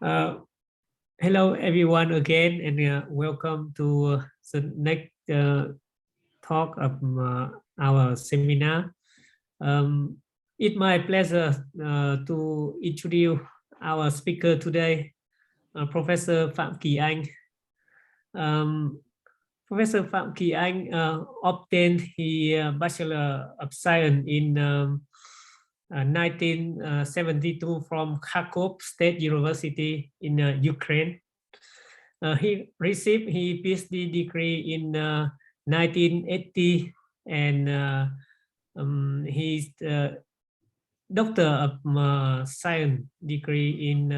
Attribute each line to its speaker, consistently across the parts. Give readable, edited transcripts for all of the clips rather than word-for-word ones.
Speaker 1: Uh, Hello, everyone, again, and welcome to the next talk of our seminar. It's my pleasure to introduce our speaker today, Professor Pham Ky Anh. Professor Pham Ky Anh obtained his Bachelor of Science in 1972 from Kharkov State University in Ukraine. He received his PhD degree in 1980, and his Doctor of Science degree in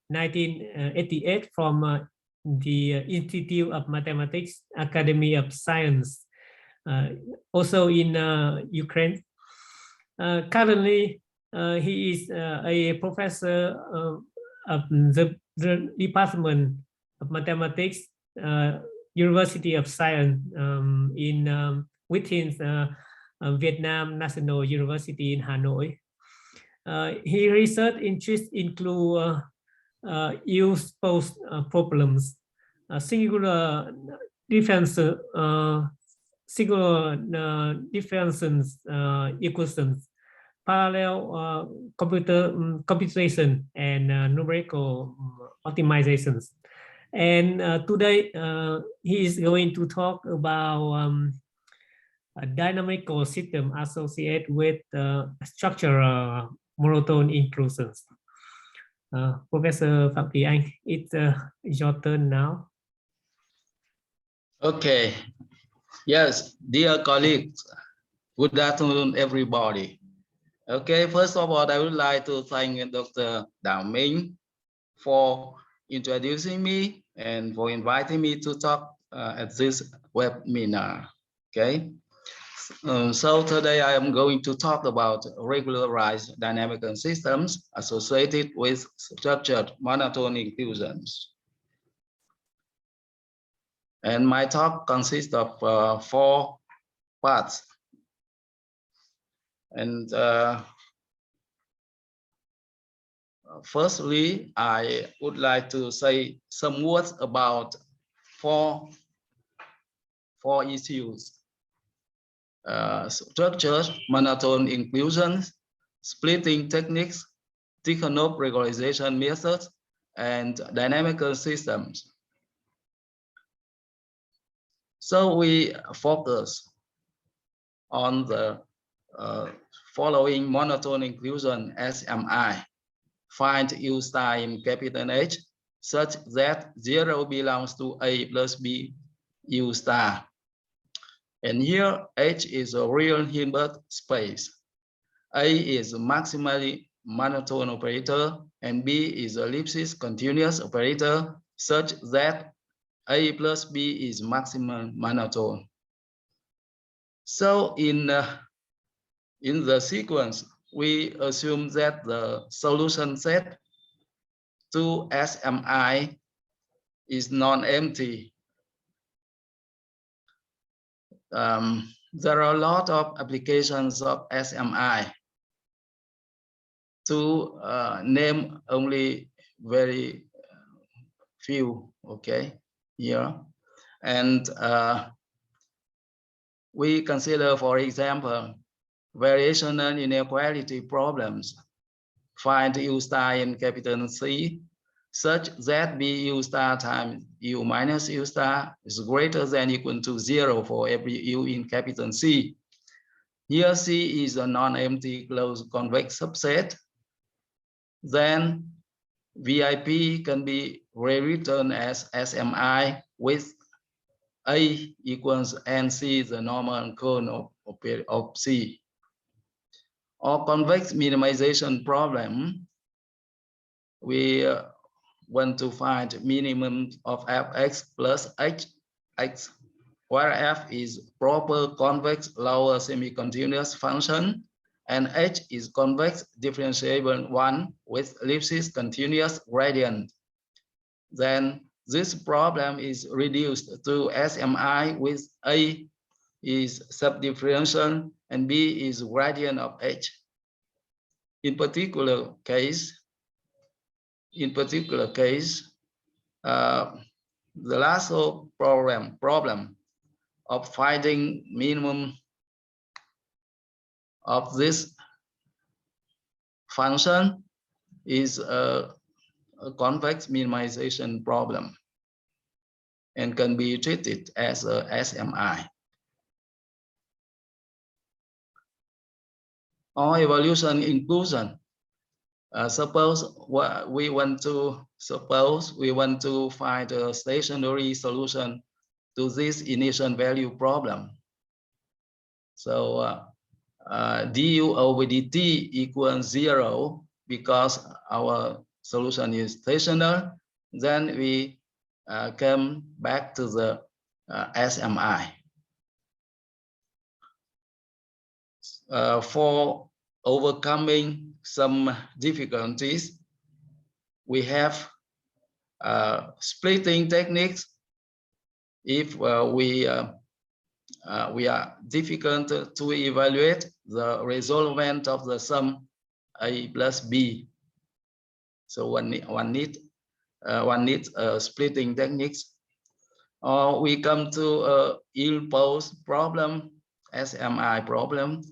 Speaker 1: 1988 from the Institute of Mathematics, Academy of Science, also in Ukraine. Currently, he is a professor of the Department of Mathematics, University of Science in within Vietnam National University in Hanoi. His research interests include use-post problems, singular differences equations, parallel computation, and numerical optimizations. And today he is going to talk about a dynamical system associated with structural monotone inclusions. Professor Pham Ky Anh, it's your turn now.
Speaker 2: Okay. Yes, dear colleagues, good afternoon, everybody. Okay, first of all, I would like to thank Dr. Đào Minh for introducing me and for inviting me to talk at this webinar. Okay. So today I am going to talk about regularized dynamical systems associated with structured monotone inclusions. And my talk consists of 4 parts. And firstly, I would like to say some words about four issues. Structured monotone inclusions, splitting techniques, Tikhonov regularization methods, and dynamical systems. So we focus on the following monotone inclusion SMI. Find U star in capital H such that 0 belongs to A plus B U star. And here H is a real Hilbert space. A is a maximally monotone operator and B is a ellipsis continuous operator such that A plus B is maximal monotone. So in the sequence, we assume that the solution set to SMI is non-empty. There are a lot of applications of SMI. To name only very few, okay, here. And we consider, for example, variational inequality problems. Find U star in capital C such that B U star times U minus U star is greater than or equal to 0 for every U in capital C. Here C is a non-empty closed convex subset. Then VIP can be rewritten as SMI with A equals NC, the normal cone of C. Or convex minimization problem, we want to find minimum of fx plus hx, where f is proper convex lower semi-continuous function and h is convex differentiable one with ellipsis continuous gradient. Then this problem is reduced to SMI with A is subdifferential and B is gradient of H. In particular case, in particular case, the lasso problem of finding minimum of this function is a convex minimization problem and can be treated as a SMI. Or evolution inclusion. Suppose we want to find a stationary solution to this initial value problem. So du over dt equals 0 because our solution is stationary. Then we come back to the SMI. For overcoming some difficulties, we have splitting techniques. If we are difficult to evaluate the resolvent of the sum A plus B, so one needs splitting techniques. Or we come to a ill-posed problem, SMI problem.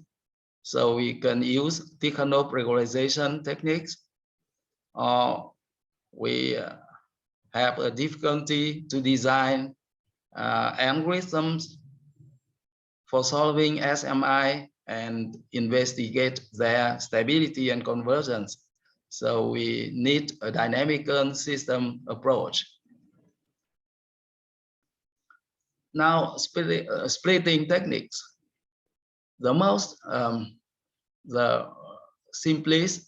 Speaker 2: So we can use Tikhonov regularization techniques, or we have a difficulty to design algorithms for solving SMI and investigate their stability and convergence. So we need a dynamical system approach. Now, splitting techniques. The simplest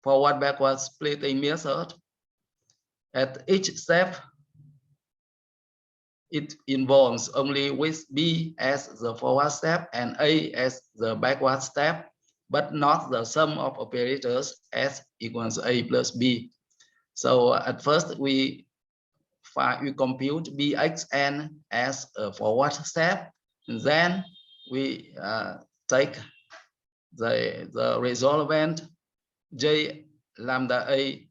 Speaker 2: forward-backward splitting method. At each step, it involves only with B as the forward step and A as the backward step, but not the sum of operators S equals A plus B. So at first we compute Bxn as a forward step, and then we take the resolvent J lambda A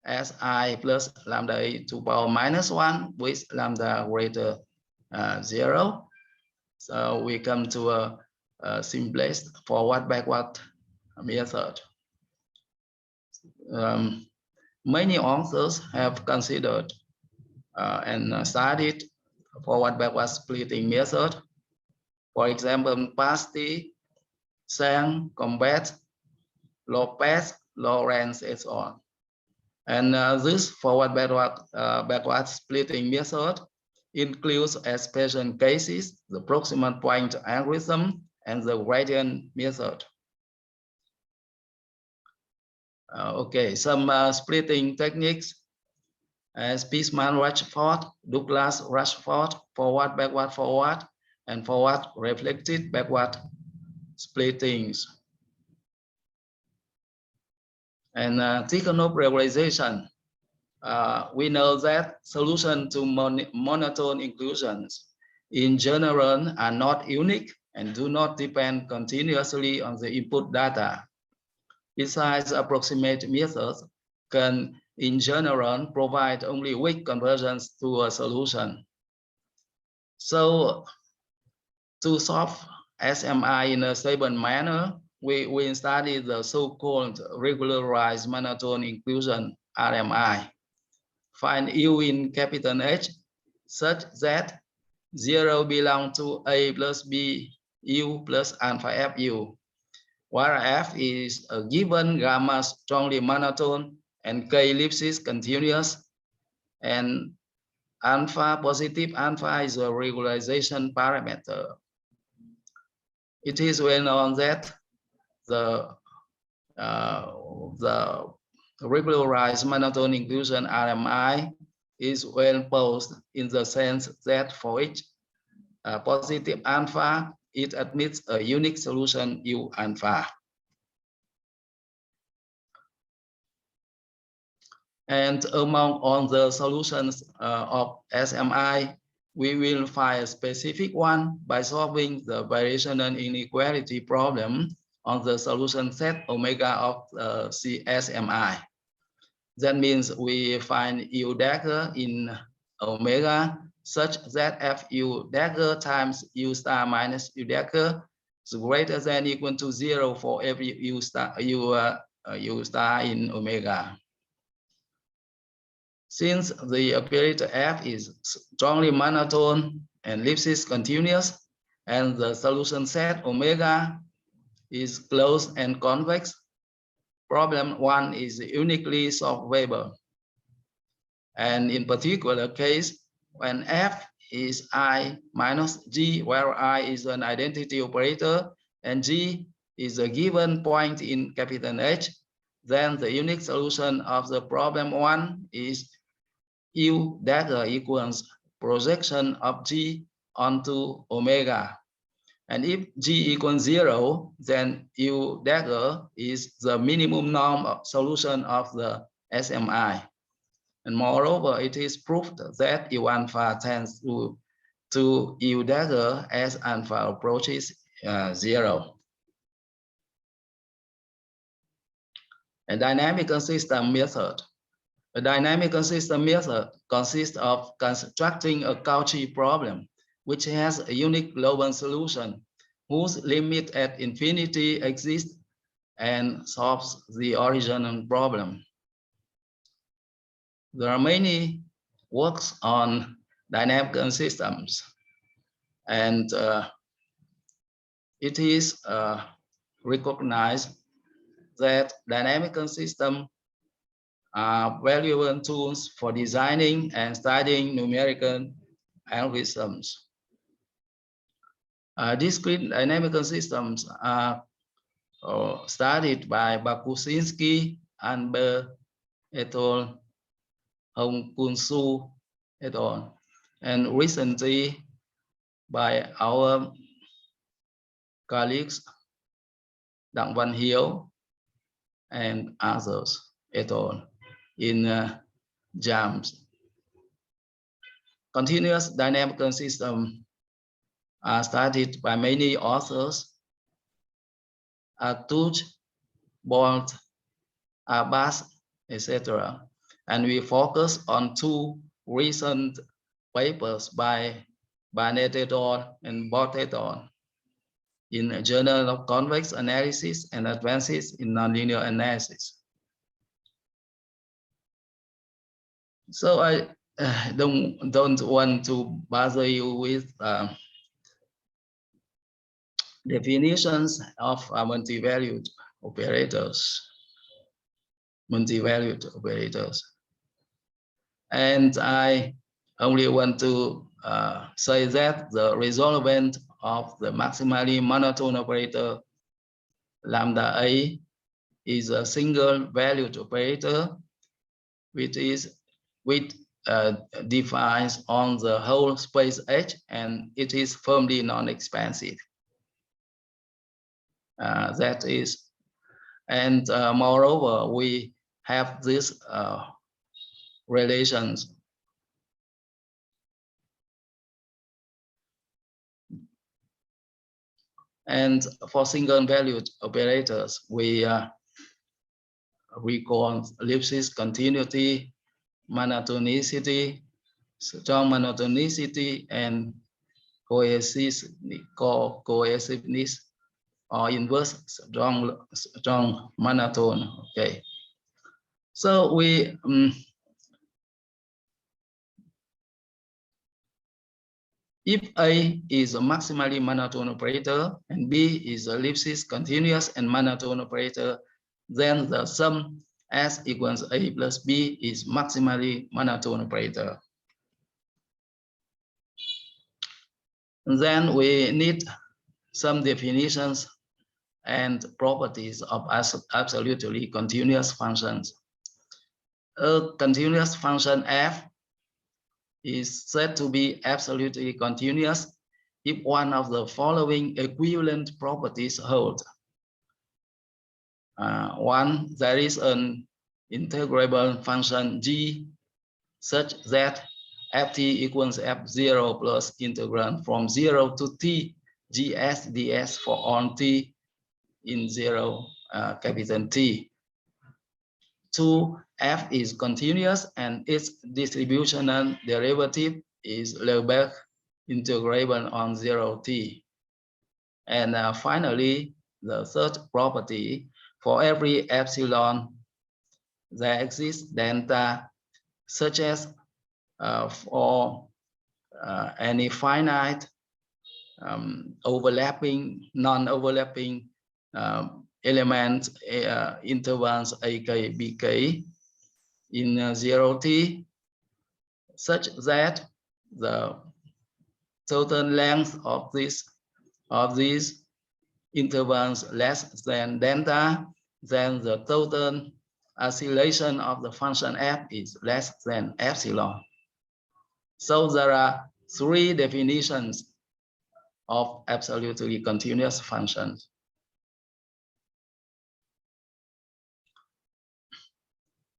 Speaker 2: as I plus lambda A to power minus 1 with lambda greater 0. So we come to a simplest forward-backward method. Many authors have considered and studied forward-backward splitting method. For example, Pasti, Sang, Combet, Lopez, Lawrence, and so on. And this forward-backward splitting method includes, as special cases, the proximal point algorithm and the gradient method. Okay, some splitting techniques as Pisman-Rashford, Douglas-Rashford, forward, and forward reflected backward splittings. And Tikhonov regularization. We know that solutions to monotone inclusions in general are not unique and do not depend continuously on the input data. Besides, approximate methods can, in general, provide only weak convergence to a solution. So, to solve SMI in a stable manner, we study the so-called regularized monotone inclusion, RMI. Find U in capital H such that 0 belongs to A plus B U plus alpha FU, where F is a given gamma strongly monotone and K ellipsis continuous, and alpha, positive alpha, is a regularization parameter. It is well known that the regularized monotone inclusion RMI is well posed in the sense that for each positive alpha, it admits a unique solution U alpha. And among all the solutions of SMI, we will find a specific one by solving the variational inequality problem on the solution set omega of CSMI. That means we find U dagger in omega such that Fu dagger times U star minus U dagger is greater than or equal to 0 for every U star in omega. Since the operator F is strongly monotone and ellipsis continuous, and the solution set omega is closed and convex, problem 1 is uniquely solvable. And in particular case, when F is I minus G, where I is an identity operator and G is a given point in capital H, then the unique solution of the problem 1 is U dagger equals projection of G onto omega. And if G equals 0, then U dagger is the minimum norm of solution of the SMI. And moreover, it is proved that U alpha tends to U dagger as alpha approaches 0. A dynamical system method. A dynamical system method consists of constructing a Cauchy problem, which has a unique global solution whose limit at infinity exists and solves the original problem. There are many works on dynamical systems, and it is recognized that dynamical systems are valuable tools for designing and studying numerical algorithms. Discrete dynamical systems are studied by Bakusinski, Anber et al., Hong Kun Su et al., and recently by our colleagues Đặng Văn Hiếu and others et al. In JAMS. Continuous dynamical systems are studied by many authors: Tuch, Bolt, Abbas, etc. And we focus on 2 recent papers by Barnett et al. And Bolt et al. In a Journal of Convex Analysis and Advances in Nonlinear Analysis. So I don't want to bother you with definitions of multi-valued operators. And I only want to say that the resolvent of the maximally monotone operator lambda A is a single valued operator which defines on the whole space H, and it is firmly non-expansive. That is, and moreover, we have this relations. And for single valued operators, we call ellipsis continuity, monotonicity, strong monotonicity, and cohesiveness, or inverse strong monotone. Okay, so we if A is a maximally monotone operator and B is a ellipsis continuous and monotone operator, then the sum S equals A plus B is maximally monotone operator. And then we need some definitions and properties of absolutely continuous functions. A continuous function f is said to be absolutely continuous if one of the following equivalent properties hold. One, there is an integrable function g such that ft equals f0 plus integral from 0 to t gs ds for all t in 0 capital T. 2, f is continuous and its distributional derivative is Hilbert integrable on 0t. And finally, the third property, for every epsilon, there exists delta, such as for any finite overlapping, non-overlapping element intervals ak, bk in 0t, such that the total length of these intervals less than delta, then the total oscillation of the function f is less than epsilon. So there are 3 definitions of absolutely continuous functions.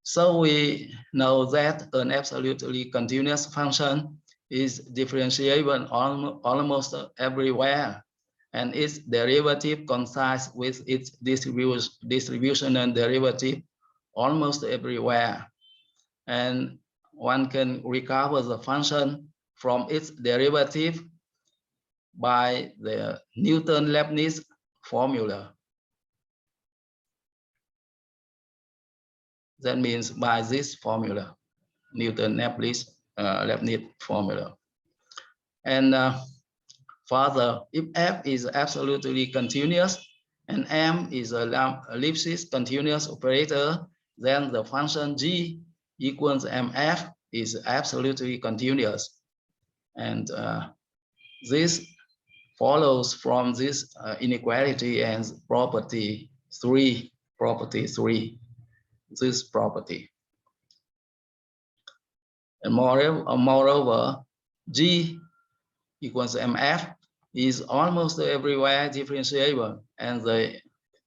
Speaker 2: So we know that an absolutely continuous function is differentiable almost everywhere, and its derivative coincides with its distributional derivative almost everywhere. And one can recover the function from its derivative by the Newton-Leibniz formula. That means by this formula, Newton-Leibniz formula. And further, if f is absolutely continuous and m is a Lipschitz continuous operator, then the function g equals mf is absolutely continuous. And this follows from this inequality and property 3, this property. And moreover, g equals mf is almost everywhere differentiable, and the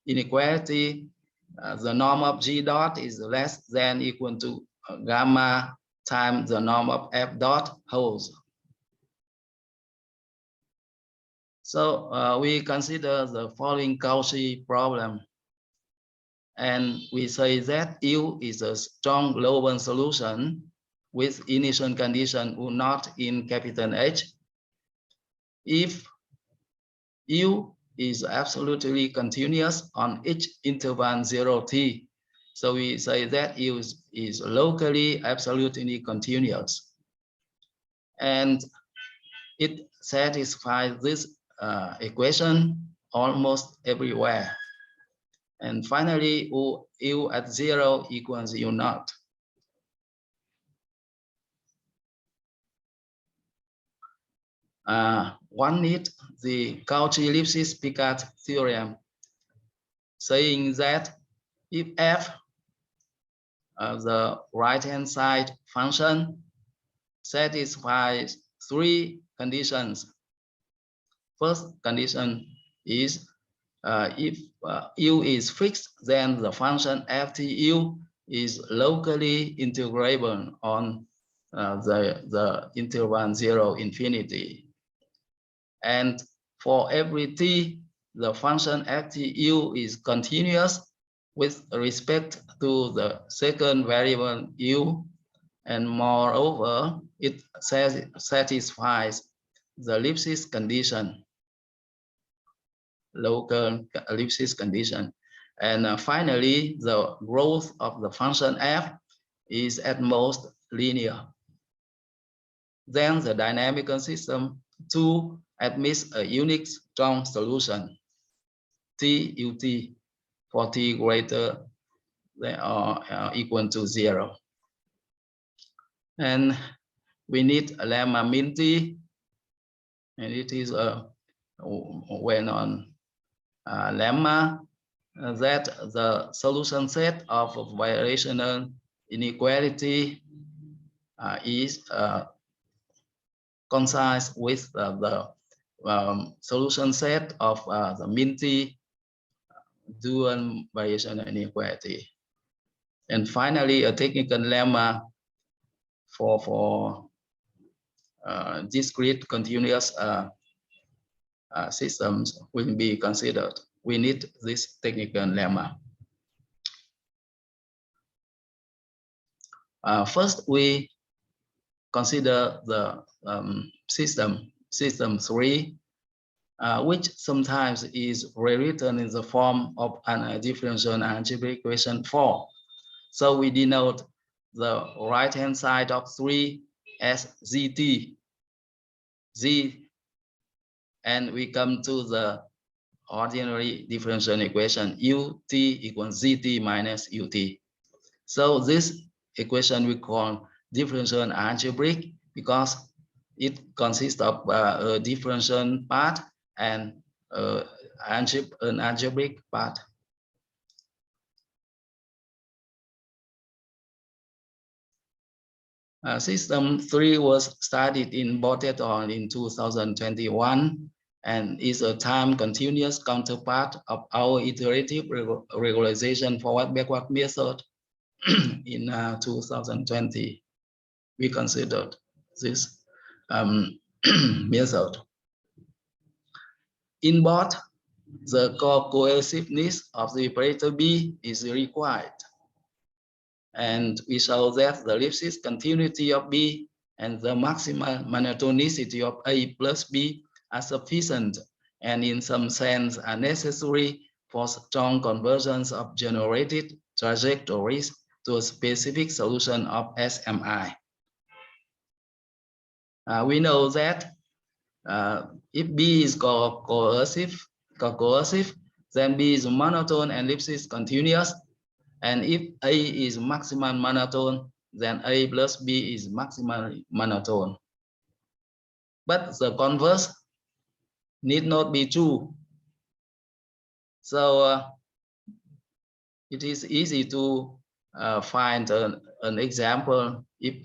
Speaker 2: inequality, the norm of g dot is less than equal to gamma times the norm of f dot wholes. So we consider the following Cauchy problem, and we say that U is a strong Lorentz solution with initial condition U not in capital H. If U is absolutely continuous on each interval 0t, so we say that U is locally absolutely continuous, and it satisfies this equation almost everywhere. And finally, U at 0 equals U naught. One needs the Cauchy-Lipschitz-Picard theorem, saying that if f, the right-hand side function, satisfies 3 conditions. First condition is if U is fixed, then the function FTU is locally integrable on the interval 0 infinity. And for every t, the function FTU is continuous with respect to the second variable u, and moreover, it satisfies the Lipschitz condition, local Lipschitz condition. And finally, the growth of the function f is at most linear. Then the dynamical system 2 admits a unique strong solution, T ut, for t greater than or equal to 0. And we need a lemma min t, and it is a well-known lemma that the solution set of variational inequality is coincides with the solution set of the min t dual variational inequality. And finally, a technical lemma for discrete continuous systems will be considered. We need this technical lemma. First, we consider the system 3, which sometimes is rewritten in the form of a differential algebraic equation 4. So we denote the right-hand side of 3 as zt, z, and we come to the ordinary differential equation ut equals zt minus ut. So this equation we call differential algebraic because it consists of a differential part and an algebraic part. System 3 was studied in Boteton in 2021 and is a time continuous counterpart of our iterative regularization forward-backward method in 2020. We considered this method. In both, the cohesiveness of the operator B is required. And we show that the ellipsis continuity of B and the maximal monotonicity of A plus B are sufficient and in some sense are necessary for strong convergence of generated trajectories to a specific solution of SMI. We know that if B is coercive, then B is monotone and ellipsis continuous. And if A is maximal monotone, then A plus B is maximally monotone. But the converse need not be true. So it is easy to find an example if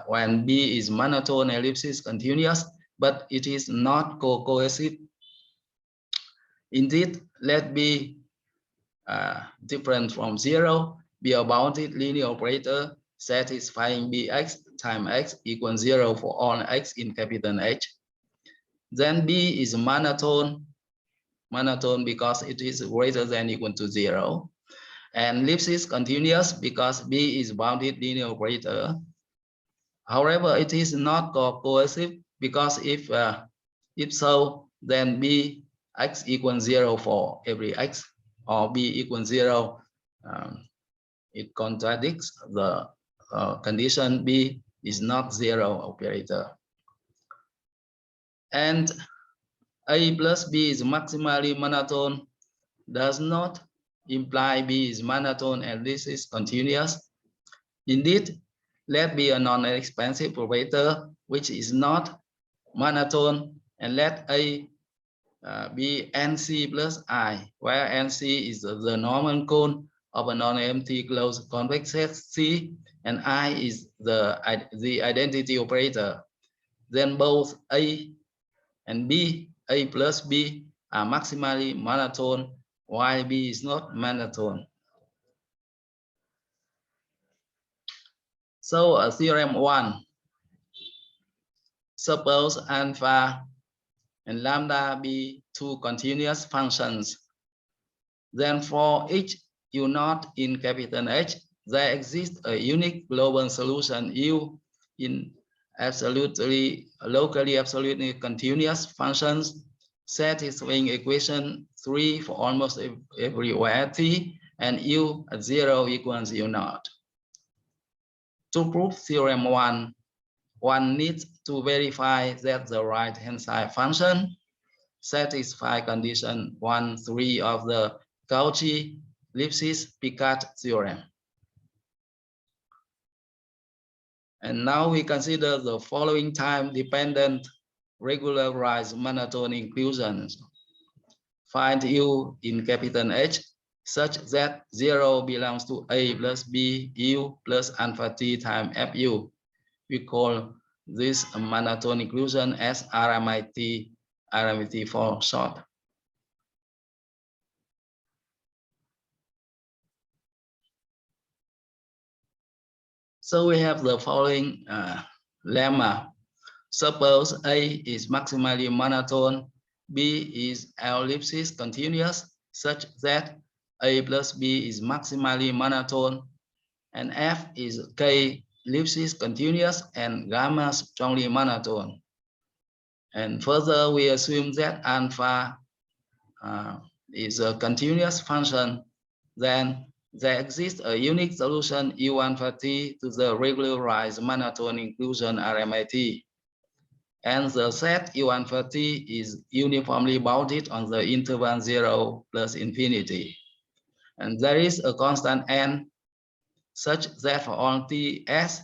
Speaker 2: when B is monotone ellipsis continuous, but it is not cohesive. Indeed, let B different from 0 be a bounded linear operator satisfying Bx times x equals 0 for all x in capital H. Then B is monotone because it is greater than or equal to 0. And ellipsis continuous because B is bounded linear operator. However, it is not cohesive because if so, then B x equals 0 for every x, or B equals 0. It contradicts the condition B is not 0 operator. And A plus B is maximally monotone does not imply B is monotone and this is continuous. Indeed, let B a non-expansive operator which is not monotone, and let A be NC plus I, where NC is the normal cone of a non-empty closed convex set C, and I is the identity operator. Then both A and B, A plus B, are maximally monotone, while B is not monotone. So theorem 1. Suppose alpha and lambda be two continuous functions. Then for each U naught in capital H, there exists a unique global solution U in locally absolutely continuous functions satisfying equation 3 for almost everywhere T, and U at 0 equals U naught. To prove theorem 1, one needs to verify that the right-hand side function satisfies condition 1, 3 of the Cauchy-Lipschitz-Picard theorem. And now we consider the following time-dependent regularized monotone inclusions. Find U in capital H such that 0 belongs to A plus B U plus alpha T times FU. We call this a monotone inclusion as RMIT for short. So we have the following lemma. Suppose A is maximally monotone, B is ellipsis continuous such that A plus B is maximally monotone, and F is K ellipsis continuous and gamma strongly monotone. And further, we assume that alpha is a continuous function, then there exists a unique solution U alpha t to the regularized monotone inclusion RMIT. And the set U alpha t is uniformly bounded on the interval 0 plus infinity. And there is a constant n such that for all Ts,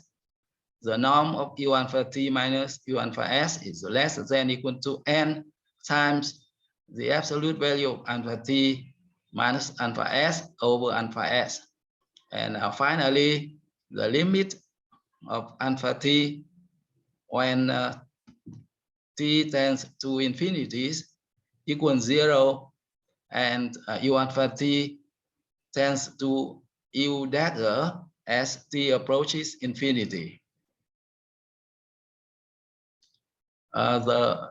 Speaker 2: the norm of U alpha t minus U alpha s is less than or equal to n times the absolute value of alpha t minus alpha s over alpha s. And finally, the limit of alpha t when t tends to infinity equals 0 and U alpha t tends to U dagger as t approaches infinity. The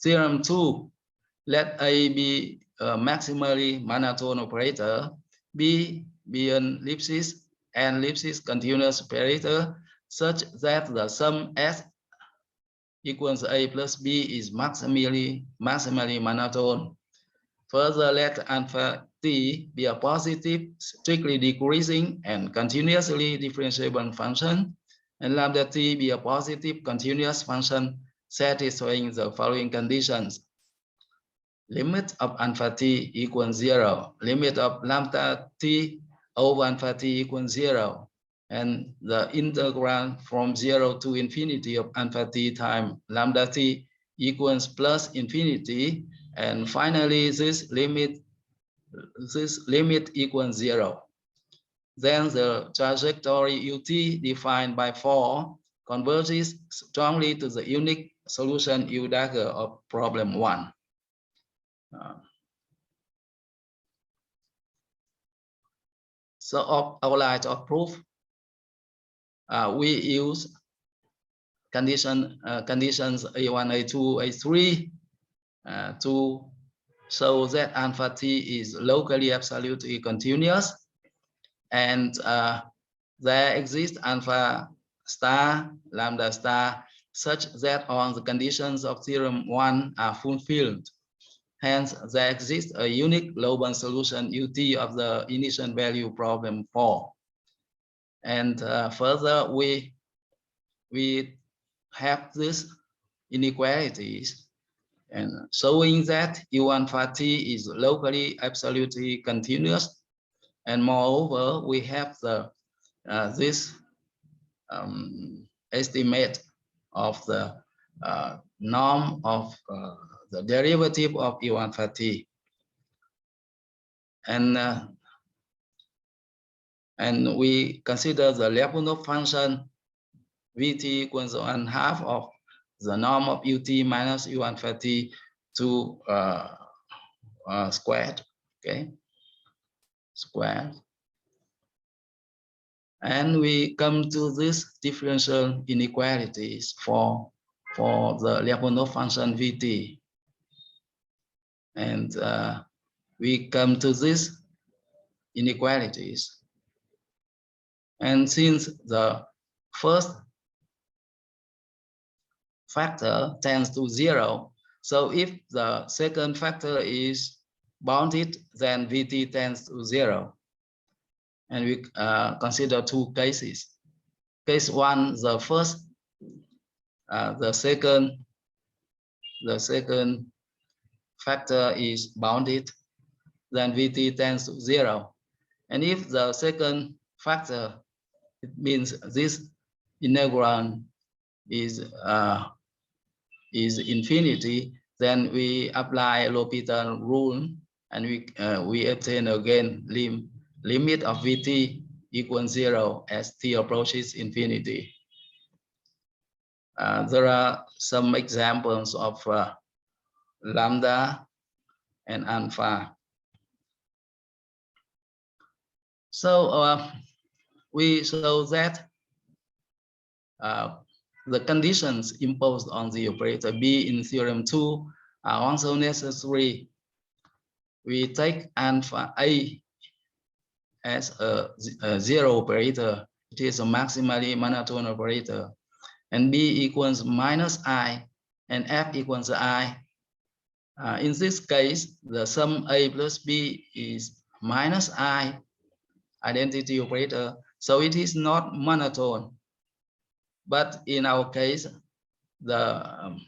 Speaker 2: theorem 2, let A be a maximally monotone operator, B be an ellipsis and ellipsis continuous operator such that the sum S equals A plus B is maximally monotone. Further, let alpha t be a positive, strictly decreasing and continuously differentiable function, and lambda t be a positive continuous function satisfying the following conditions. Limit of alpha t equals 0, limit of lambda t over alpha t equals 0, and the integral from 0 to infinity of alpha t times lambda t equals plus infinity, and finally this limit equals 0. Then the trajectory ut defined by 4 converges strongly to the unique solution U dagger of problem 1. So of outline of proof, we use conditions A1, A2, A3 to show that alpha t is locally absolutely continuous, and there exists alpha star, lambda star, such that all the conditions of theorem 1 are fulfilled. Hence, there exists a unique global solution ut of the initial value problem 4. And further, we have these inequalities and showing that U alpha t is locally absolutely continuous. And moreover, we have the this estimate of the norm of the derivative of U alpha t. And we consider the Lyapunov function Vt equals 1/2 of the norm of ut minus U alpha t to squared, okay, squared. And we come to this differential inequalities for the Lyapunov function Vt. And we come to these inequalities. And since the first factor tends to 0, so if the second factor is bounded, then Vt tends to 0. And we consider two cases. Case 1, the first, the second factor is bounded, then Vt tends to 0. And if the second factor, it means this integral is infinity, then we apply L'Hopital rule, and we obtain again limit of Vt equals 0 as t approaches infinity. There are some examples of lambda and alpha. So we show that the conditions imposed on the operator B in theorem 2 are also necessary. We take alpha A as a 0 operator. it is a maximally monotone operator, and B equals minus I and F equals I. In this case, the sum A plus B is minus I, identity operator, so it is not monotone. But in our case, the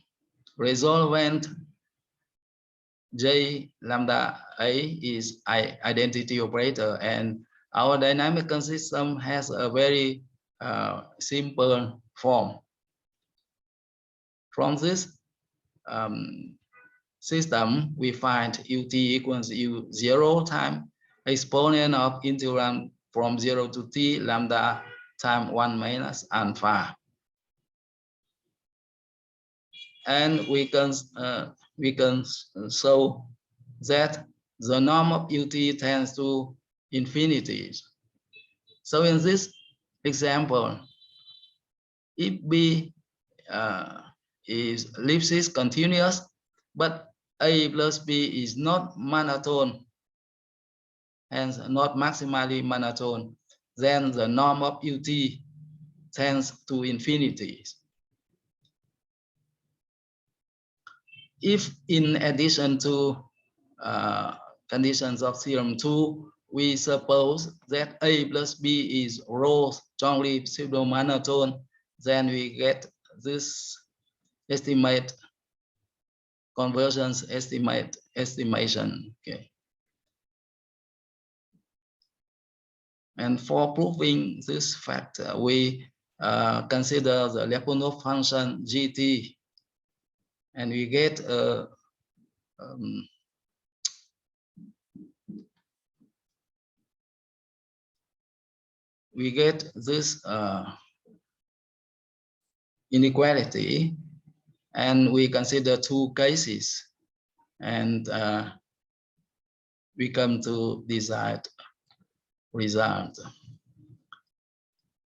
Speaker 2: resolvent J lambda A is identity operator, and our dynamical system has a very simple form. From this system, we find ut equals u0 times exponent of integral from 0 to t lambda times 1 minus alpha. And we can show that the norm of ut tends to infinity. So in this example, if B is Lipschitz continuous, but A plus B is not monotone, hence not maximally monotone, then the norm of ut tends to infinity. If in addition to conditions of theorem 2, we suppose that A plus B is rho strongly pseudo-monotone, then we get this estimate, convergence estimation. Okay. And for proving this fact, we consider the Lyapunov function GT, and we get this inequality, and we consider two cases, and we come to desired result.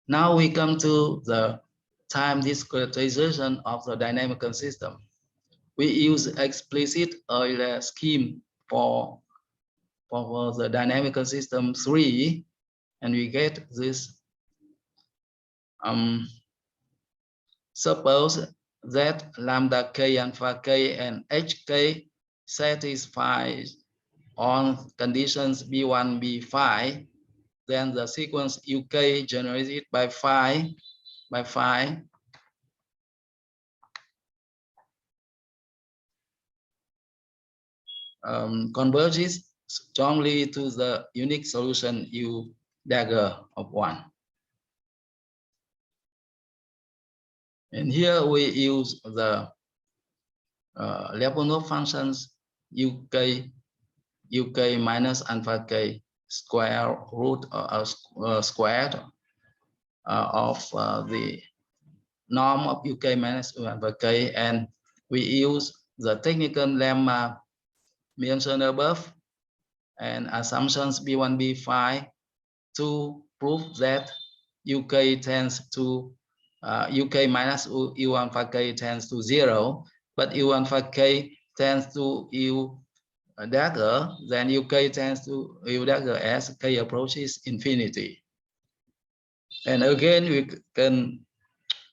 Speaker 2: Now we come to the time discretization of the dynamical system. We use explicit Euler scheme for the dynamical system 3, and we get this. Suppose that lambda k, alpha k, and hk satisfy on conditions b1, b5, then the sequence uk generated by phi converges strongly to the unique solution u dagger of 1. And here we use the Lyapunov functions uk minus alpha k square root squared of the norm of uk minus alpha k, and we use the technical lemma mentioned above and assumptions b1, b5 to prove that uk tends to uk minus u alpha k tends to 0, but u alpha k tends to u dagger, then uk tends to u dagger as k approaches infinity. And again, we can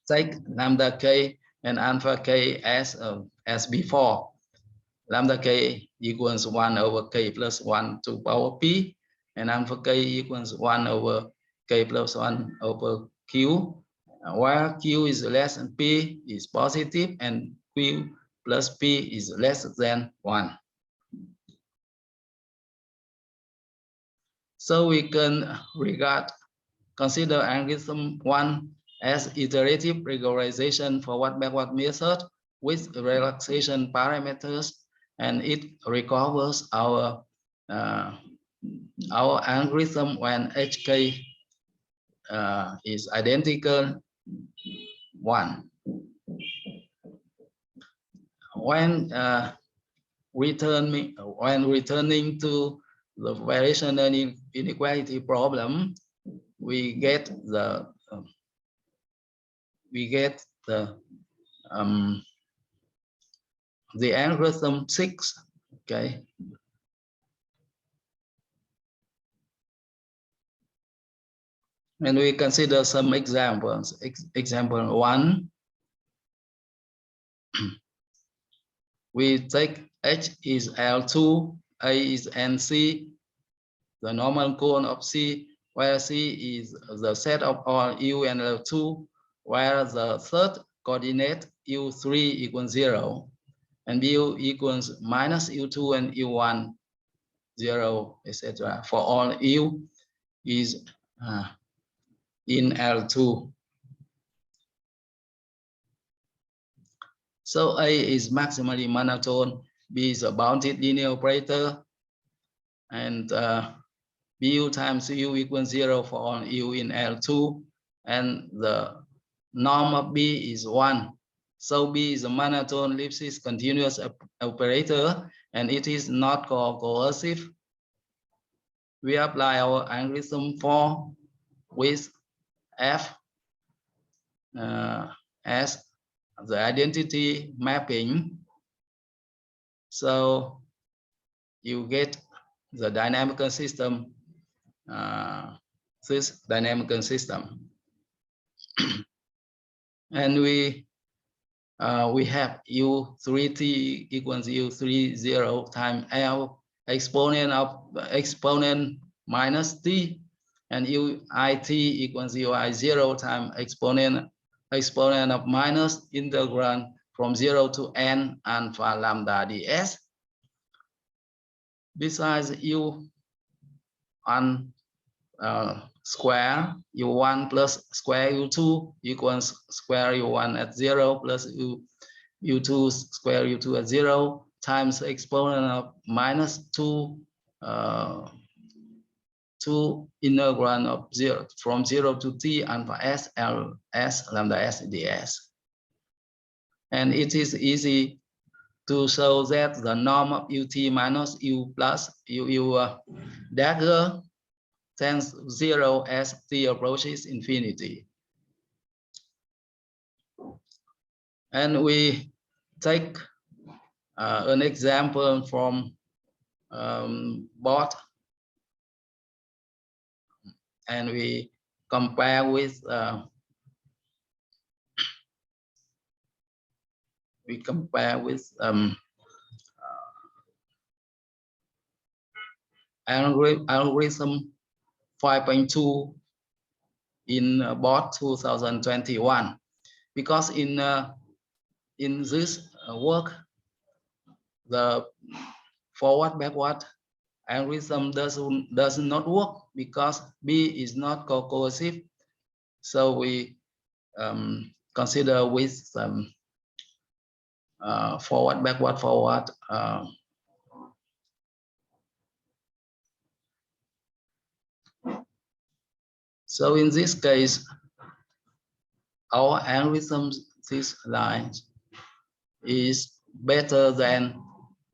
Speaker 2: take lambda k and alpha k as before. Lambda k equals 1 over k plus 1 to power p, and alpha k equals 1 over k plus 1 over q, where q is less than p is positive and q plus p is less than 1. So we can consider algorithm 1 as iterative regularization forward-backward method with relaxation parameters, and it recovers our algorithm when hk is identical 1. When returning to the variational inequality problem, we get the algorithm 6. Okay. And we consider some examples. Example 1, we take H is L2, A is NC, the normal cone of C, where C is the set of all U and L2, where the third coordinate U3 equals 0, and U equals minus U2 and U1, 0, etc. for all U is in L2. So A is maximally monotone, B is a bounded linear operator, and Bu times U equals 0 for all U in L2, and the norm of B is 1. So B is a monotone Lipschitz continuous operator, and it is not coercive. We apply our algorithm for with F as the identity mapping. So you get the dynamical system, this dynamical system. And we have U3t equals U30 times L exponent minus t, and Uit equals Ui0 times exponent of minus integral from 0 to n alpha lambda ds. Besides U1 square U1 plus square U2 equals square U1 at 0 plus U2 square U2 at 0 times exponent of minus 2 integral of 0 from 0 to t alpha s l s lambda s ds. And it is easy to show that the norm of ut minus u plus u dagger tends 0 as t approaches infinity. And we take an example from bot, and we compare with algorithm 5.2 in bot 2021, because in this work the forward backward algorithm does not work because B is not coercive. So we consider with forward backward forward. So in this case, our algorithm, this line, is better than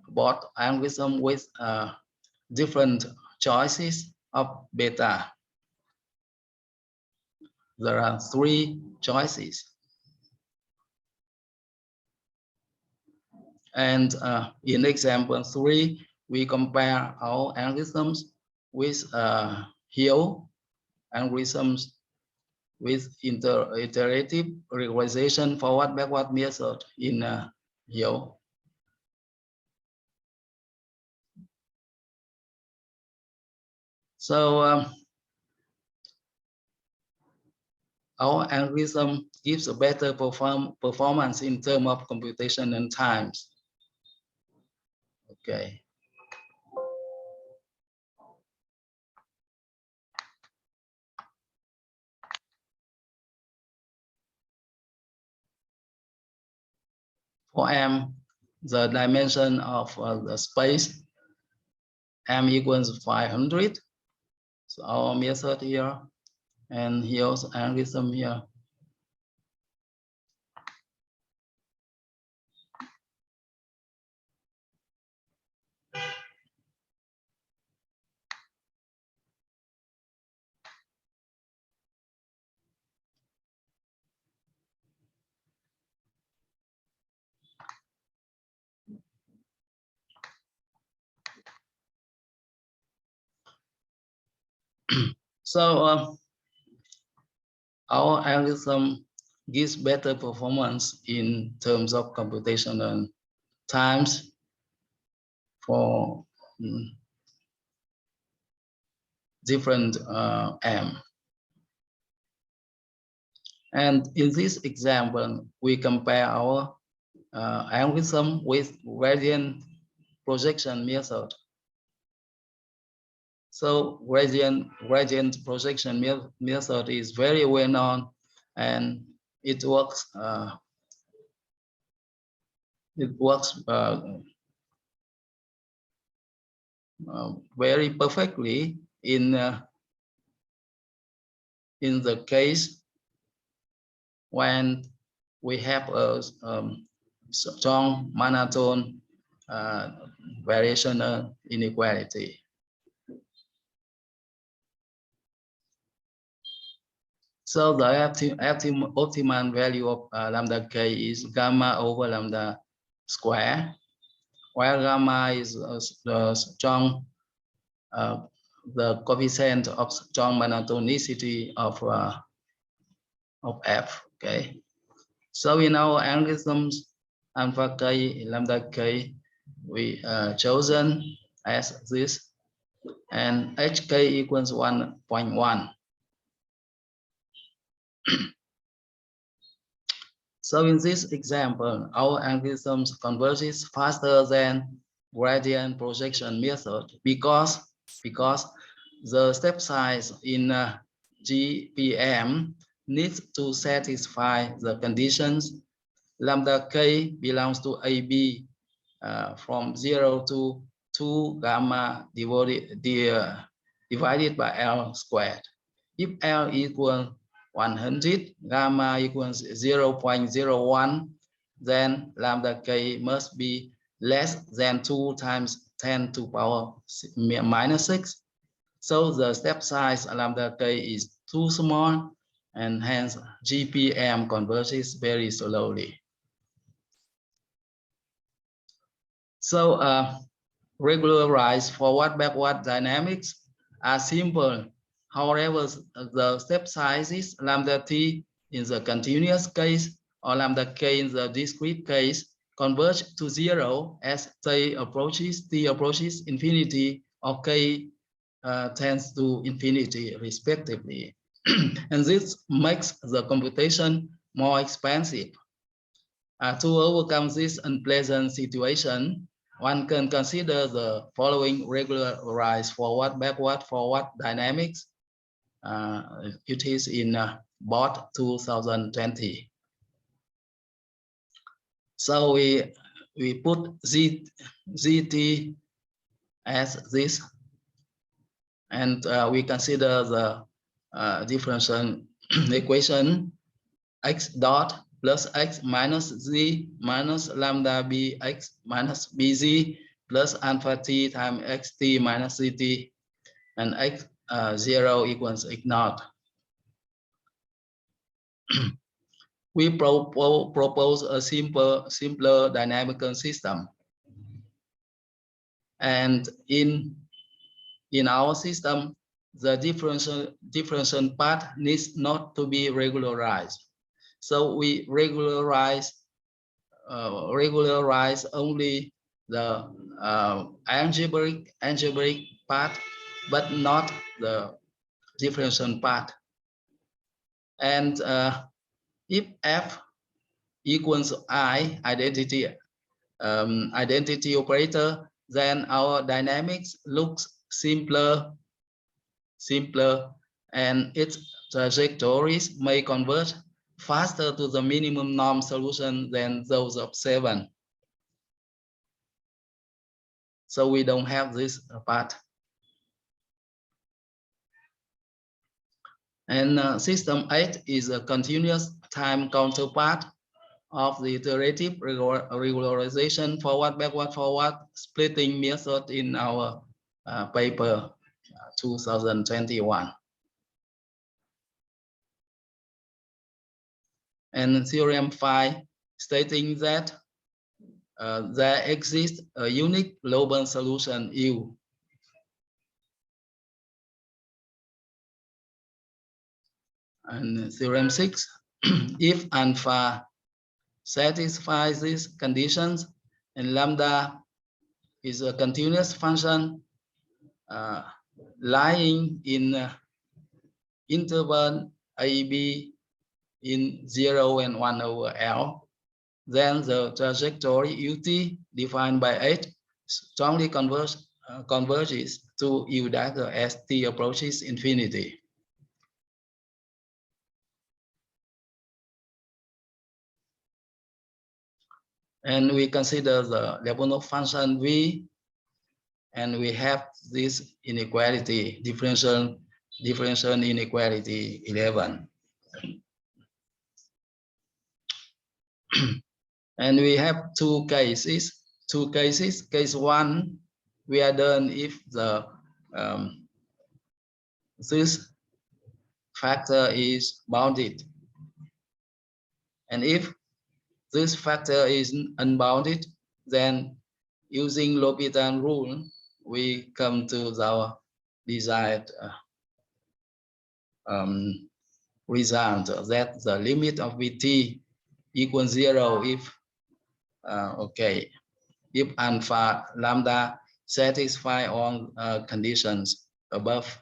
Speaker 2: both algorithm with different choices of beta. There are 3 choices. And in example 3, we compare our algorithms with Hill algorithms with iterative regularization forward backward method in Hill. So our algorithm gives a better performance in terms of computation and times. Okay. For M, the dimension of the space, M equals 500. So our method here, and here's algorithm here. So our algorithm gives better performance in terms of computational times for different M. And in this example, we compare our algorithm with gradient projection method. So gradient projection method is very well known, and it works. Very perfectly in the case when we have a strong monotone variational inequality. So the optimal value of lambda k is gamma over lambda square, where gamma is the strong, the coefficient of strong monotonicity of f. Okay. So in our algorithms, alpha k, lambda k, we chosen as this, and hk equals 1.1. So in this example, our algorithms converges faster than gradient projection method because the step size in GPM needs to satisfy the conditions lambda k belongs to AB from 0 to 2 gamma divided by L squared. If L equals 100, gamma equals 0.01, then lambda k must be less than 2 times 10 to the power minus 6. So the step size lambda k is too small, and hence GPM converges very slowly. So regularized forward-backward dynamics are simple. However, the step sizes lambda t in the continuous case or lambda k in the discrete case converge to 0 as t approaches infinity or k tends to infinity respectively. And this makes the computation more expensive. To overcome this unpleasant situation, one can consider the following regularized forward dynamics. It is in BOT 2020. So we put ZT as this, and we consider the differential equation x dot plus x minus z minus lambda bx minus bz plus alpha t times xt minus ct, and x 0 equals x naught. We propose a simpler dynamical system, and in our system, the differential part needs not to be regularized. So we regularize only the algebraic part, but not the differential part. And if f equals I, identity operator, then our dynamics looks simpler, and its trajectories may converge faster to the minimum norm solution than those of 7. So we don't have this part. And system 8 is a continuous time counterpart of the iterative regularization forward splitting method in our paper 2021. And Theorem 5 stating that there exists a unique global solution U. And theorem 6, if alpha satisfies these conditions and lambda is a continuous function lying in interval AB in 0 and 1 over L, then the trajectory UT defined by H strongly converges to U dagger as T approaches infinity. And we consider the Lyapunov function V, and we have this inequality, differential inequality 11. And we have two cases. Case 1, we are done if the this factor is bounded, and if this factor is unbounded, then using L'Hopital rule, we come to the desired result that the limit of Vt equals 0 if if alpha lambda satisfy all conditions above.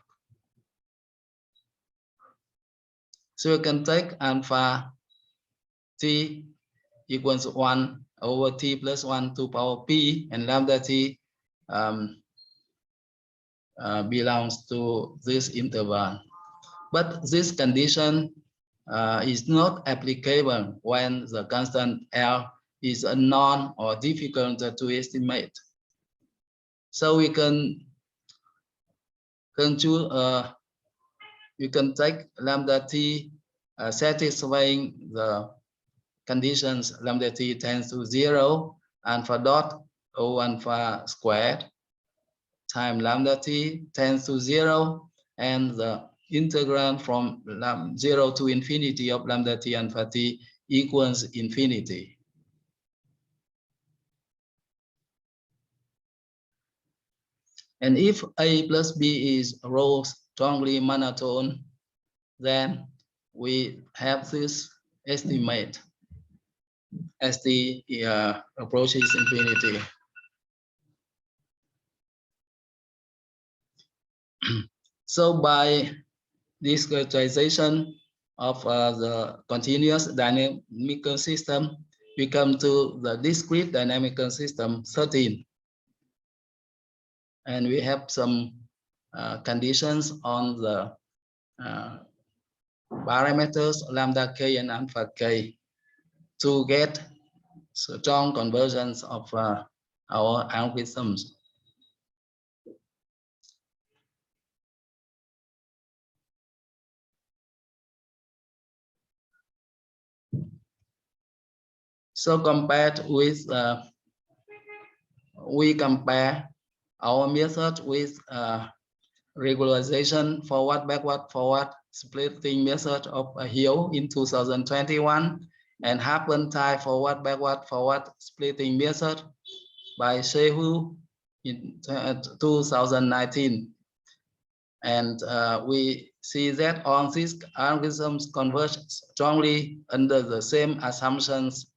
Speaker 2: So you can take alpha t equals 1 over t plus 1 to power p, and lambda t belongs to this interval. But this condition is not applicable when the constant L is unknown or difficult to estimate. So we can choose, we can take lambda t satisfying the conditions lambda t tends to 0, alpha dot O alpha squared times lambda t tends to 0, and the integral from 0 to infinity of lambda t alpha t equals infinity. And if A plus B is rho strongly monotone, then we have this estimate as the approaches infinity. So by discretization of the continuous dynamical system, we come to the discrete dynamical system 13. And we have some conditions on the parameters lambda k and alpha k to get strong convergence of our algorithms. So compared with, we compare our method with regularization forward, backward, forward splitting method of Hill in 2021, and Harper-Type forward, backward, forward splitting method by Shehu in 2019. And we see that all these algorithms converge strongly under the same assumptions.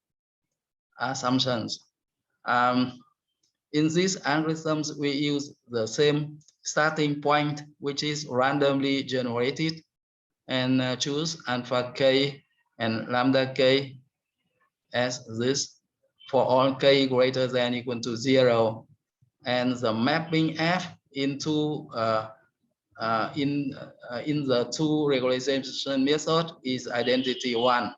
Speaker 2: In these algorithms, we use the same starting point, which is randomly generated, and choose alpha k and lambda k as this for all k greater than or equal to 0. And the mapping F into in the two regularization method is identity 1.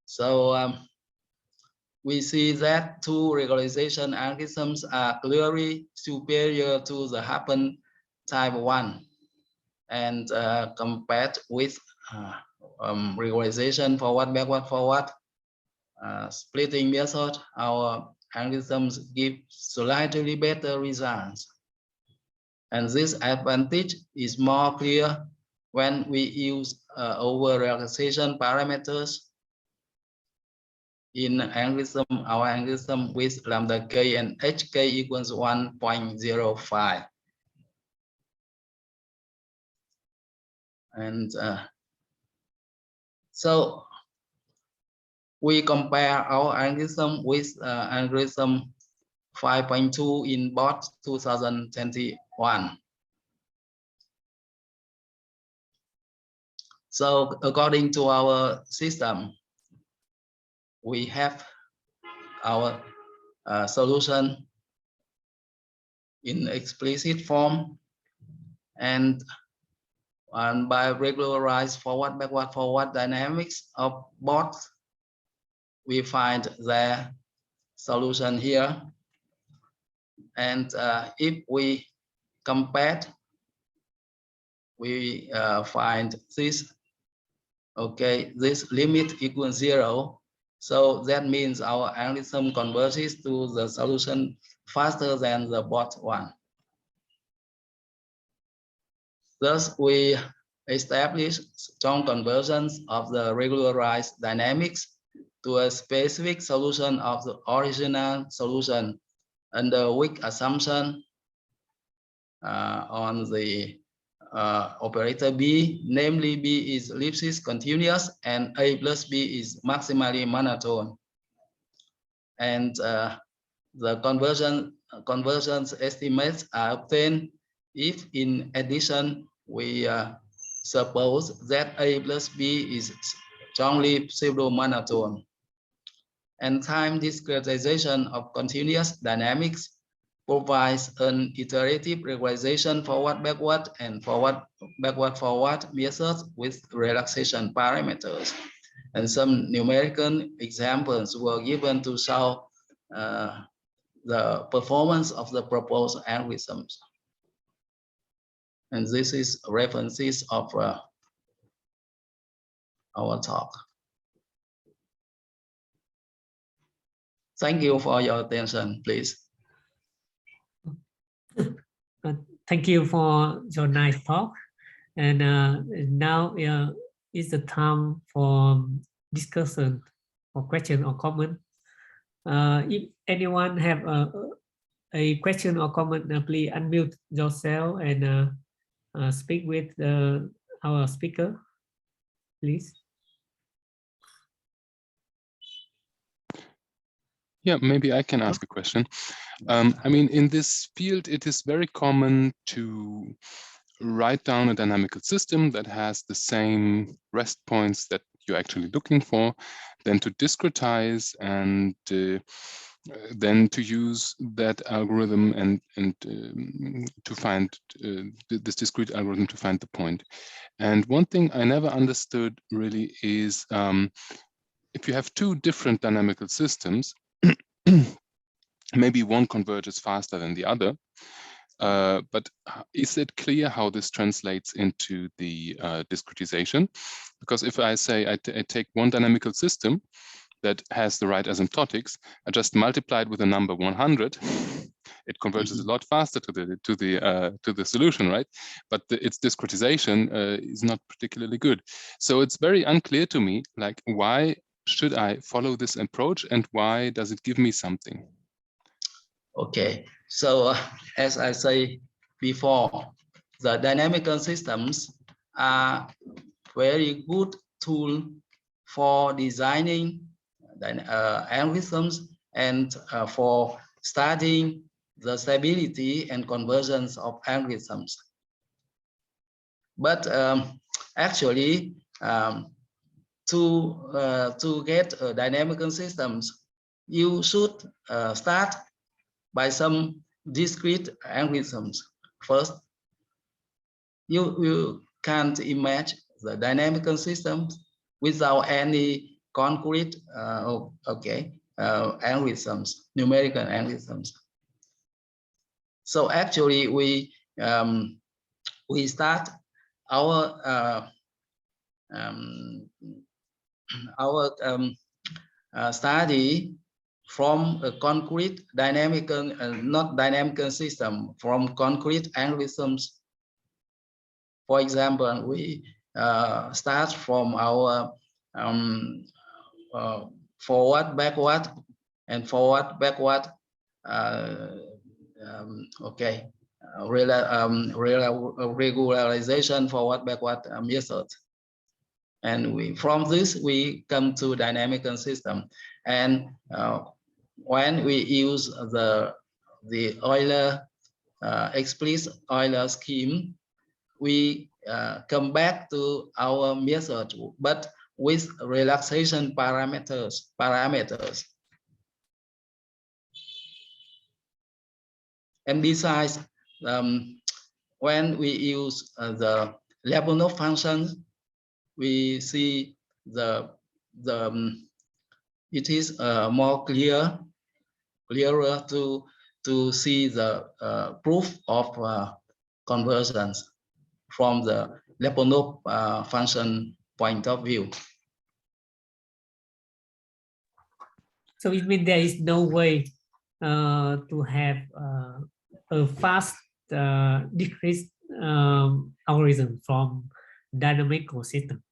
Speaker 2: So we see that two regularization algorithms are clearly superior to the Harper-Type 1, and compared with regularization forward, backward, forward splitting method, our algorithms give slightly better results. And this advantage is more clear when we use over-relaxation parameters in our algorithm with lambda k and hk equals 1.05. And so we compare our algorithm with algorithm 5.2 in BOT 2021. So according to our system, we have our solution in explicit form, and by regularized forward, backward, forward dynamics of bots, we find the solution here. And if we compare, we find this. Okay, this limit equals 0. So that means our algorithm converges to the solution faster than the bot one. Thus, we establish strong convergence of the regularized dynamics to a specific solution of the original solution under weak assumption on the operator B, namely B is ellipsis continuous and A plus B is maximally monotone. And the convergence estimates are obtained if, in addition, we suppose that A plus B is strongly pseudo-monotone. And time-discretization of continuous dynamics provides an iterative regularization forward-backward and forward-backward-forward methods with relaxation parameters. And some numerical examples were given to show the performance of the proposed algorithms. And this is references of our talk. Thank you for your attention, please.
Speaker 1: Thank you for your nice talk. And now is the time for discussion or question or comment. If anyone have a question or comment, please unmute yourself and speak with our speaker, please.
Speaker 3: Yeah, maybe I can ask a question. I mean, in this field, it is very common to write down a dynamical system that has the same rest points that you're actually looking for, then to discretize and then to use that algorithm and to find this discrete algorithm to find the point. And one thing I never understood really is if you have two different dynamical systems, maybe one converges faster than the other, but is it clear how this translates into the discretization? Because if I say I take one dynamical system that has the right asymptotics, I just multiply it with a number 100, it converges a lot faster to the solution, right? But its discretization is not particularly good. So it's very unclear to me, like, why should I follow this approach and why does it give me something?
Speaker 2: Okay, so as I say before, the dynamical systems are very good tool for designing algorithms and for studying the stability and convergence of algorithms. But actually, to get dynamical systems, you should start by some discrete algorithms. First, you can't imagine the dynamical systems without any concrete algorithms, numerical algorithms. So actually, we start our study from a concrete dynamical, not dynamical system, from concrete algorithms. For example, we start from our forward, backward, and forward, backward regularization forward-backward method. And from this, we come to dynamical system. And when we use the Euler explicit Euler scheme, we come back to our method, but with relaxation parameters. And besides, when we use the Lyapunov function, we see it is more clearer to see the proof of convergence from the Lyapunov function point of view.
Speaker 1: So it means there is no way to have a fast discrete algorithm from dynamical system.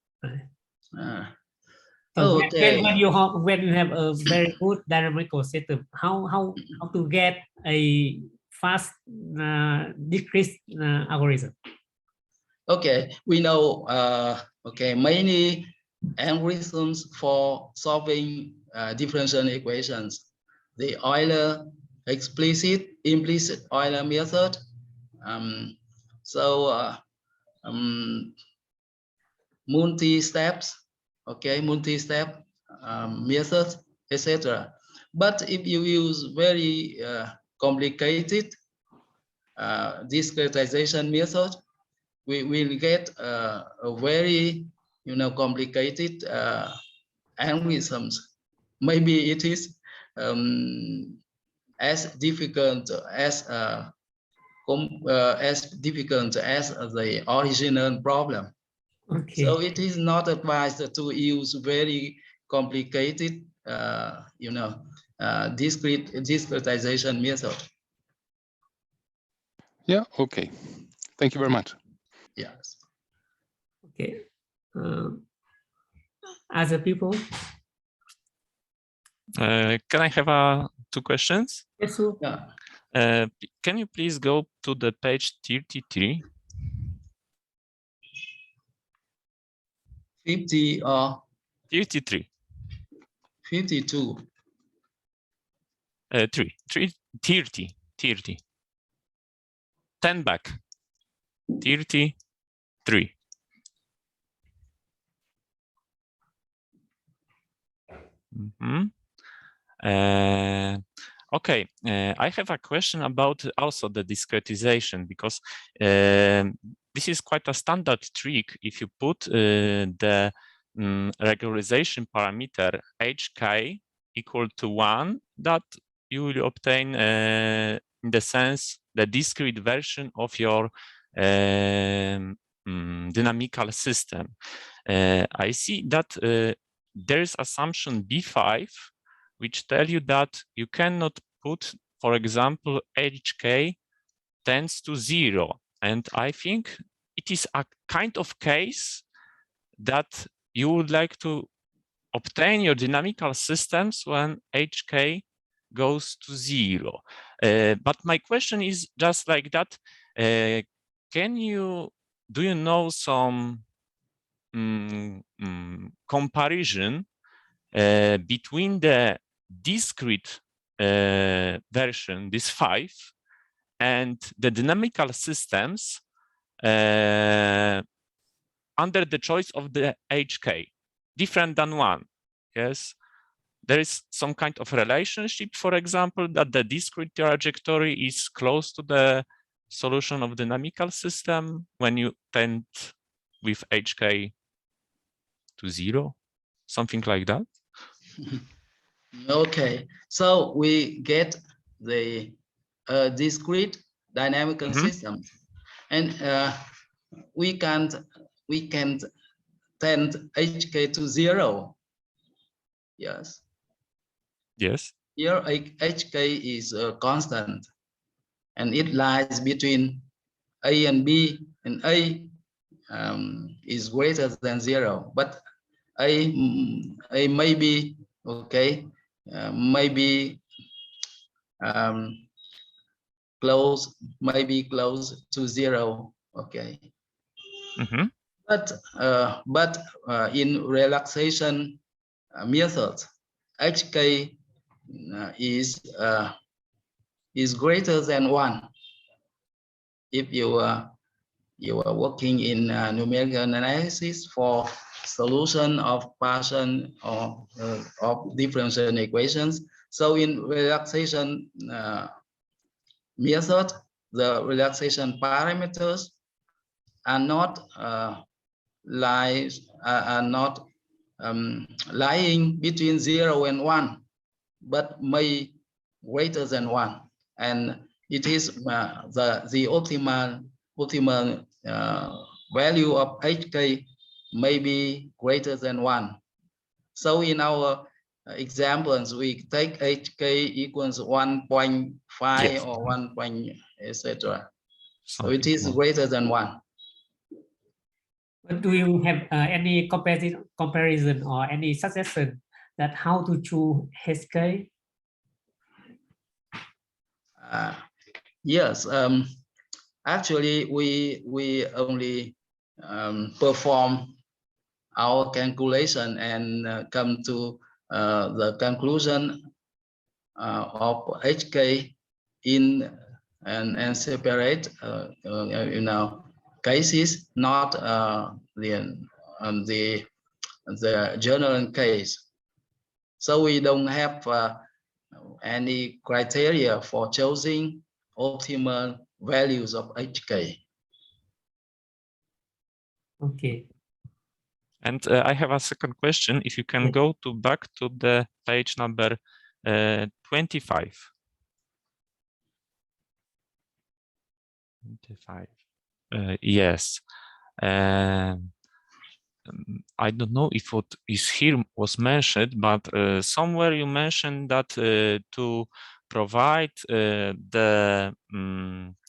Speaker 1: So
Speaker 2: okay.
Speaker 1: when you have a very good dynamical system, how to get a fast discrete algorithm?
Speaker 2: Okay, we know many algorithms for solving differential equations. The Euler explicit, implicit Euler method. Multi-steps, multi-step methods, etc. But if you use very complicated discretization method, we will get a very complicated algorithms. Maybe it is as difficult as the original problem.
Speaker 1: Okay.
Speaker 2: So it is not advised to use very complicated, discretization method.
Speaker 3: Yeah. Okay. Thank you very much.
Speaker 2: Yes.
Speaker 1: Okay. Other people?
Speaker 4: Can I have two questions?
Speaker 1: Yes, sir.
Speaker 2: Yeah.
Speaker 4: Can you please go to the page 33?
Speaker 2: 50 or
Speaker 4: 33.
Speaker 2: 52.
Speaker 4: 30. 10 back. 33. Okay, I have a question about also the discretization, because this is quite a standard trick. If you put the regularization parameter hk equal to 1, that you will obtain in the sense the discrete version of your dynamical system. I see that there is assumption B5, which tell you that you cannot put, for example, hk tends to 0. And I think it is a kind of case that you would like to obtain your dynamical systems when hk goes to 0. But my question is just like that. Do you know some comparison between the discrete version, this 5, and the dynamical systems under the choice of the hk, different than 1? Yes, there is some kind of relationship, for example, that the discrete trajectory is close to the solution of dynamical system when you tend with hk to 0, something like that.
Speaker 2: Okay, so we get the discrete dynamical system, and we can't tend hk to 0. Yes.
Speaker 4: Yes.
Speaker 2: Here hk is a constant, and it lies between a and b, and a is greater than 0, but a may be maybe maybe close to zero. Okay.
Speaker 4: Mm-hmm.
Speaker 2: But in relaxation method, HK is greater than 1. If you are working in numerical analysis for solution of partial or of differential equations. So in relaxation method, the relaxation parameters are not lying between 0 and 1, but may greater than 1, and it is the optimal value of HK may be greater than 1. So in our examples, we take HK equals 1.5
Speaker 4: Yes.
Speaker 2: or 1, etc. So
Speaker 4: Something
Speaker 2: it is
Speaker 4: more.
Speaker 2: greater than 1.
Speaker 1: But do you have any comparison or any suggestion that how to choose HK?
Speaker 2: Yes, actually we only perform our calculation and come to the conclusion of HK in and separate cases, not the general case. So we don't have any criteria for choosing optimal values of HK.
Speaker 4: Okay. And I have a second question. If you can go back to the page number 25. 25. Yes. I don't know if what is here was mentioned, but somewhere you mentioned that to provide the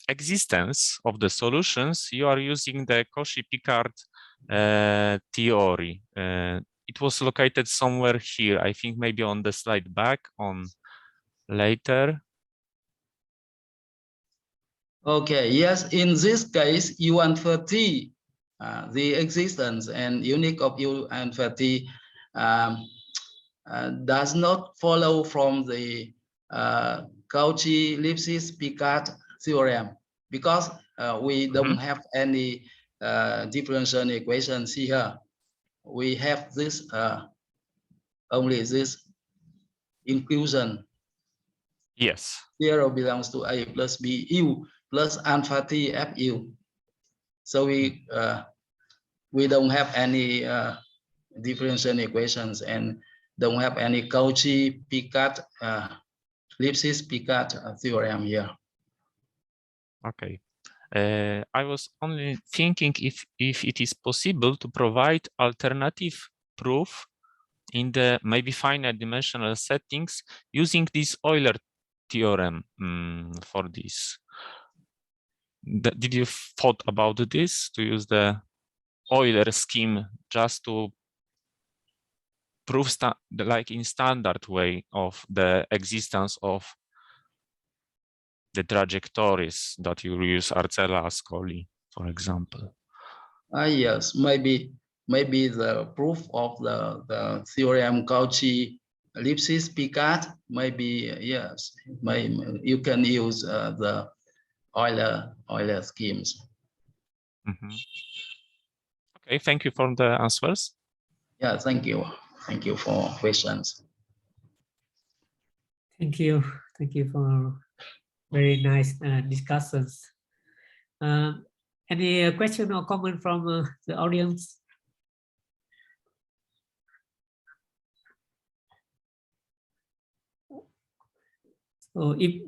Speaker 4: existence of the solutions, you are using the Cauchy-Picard theory. It was located somewhere here. I think maybe on the slide back on later.
Speaker 2: Okay, yes, in this case, U and T, the existence and unique of U and T does not follow from the Cauchy-Lipschitz-Picard theorem, because we don't have any differential equations here. We have this only this inclusion.
Speaker 4: Yes.
Speaker 2: 0 belongs to A plus B U plus alpha T F U. So we don't have any differential equations and don't have any Cauchy-Picard Lipschitz-Picard theorem here.
Speaker 4: Okay. I was only thinking if it is possible to provide alternative proof in the maybe finite dimensional settings using this Euler theorem for this. Did you thought about this, to use the Euler scheme just to prove like in standard way of the existence of the trajectories that you use Arcela Ascoli, for example?
Speaker 2: Yes, maybe the proof of the theorem Cauchy-Lipschitz-Picard, maybe yes, you can use the Euler schemes.
Speaker 4: Okay, thank you for the answers.
Speaker 2: Yeah, thank you for questions.
Speaker 1: Thank you for very nice discussions. Any question or comment from the audience? So if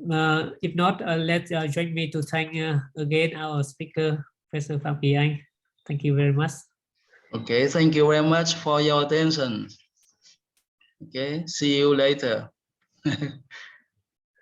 Speaker 1: not, let's join me to thank again our speaker, Professor Pham Ky Anh. Thank you very much.
Speaker 2: Okay, thank you very much for your attention. Okay, see you later.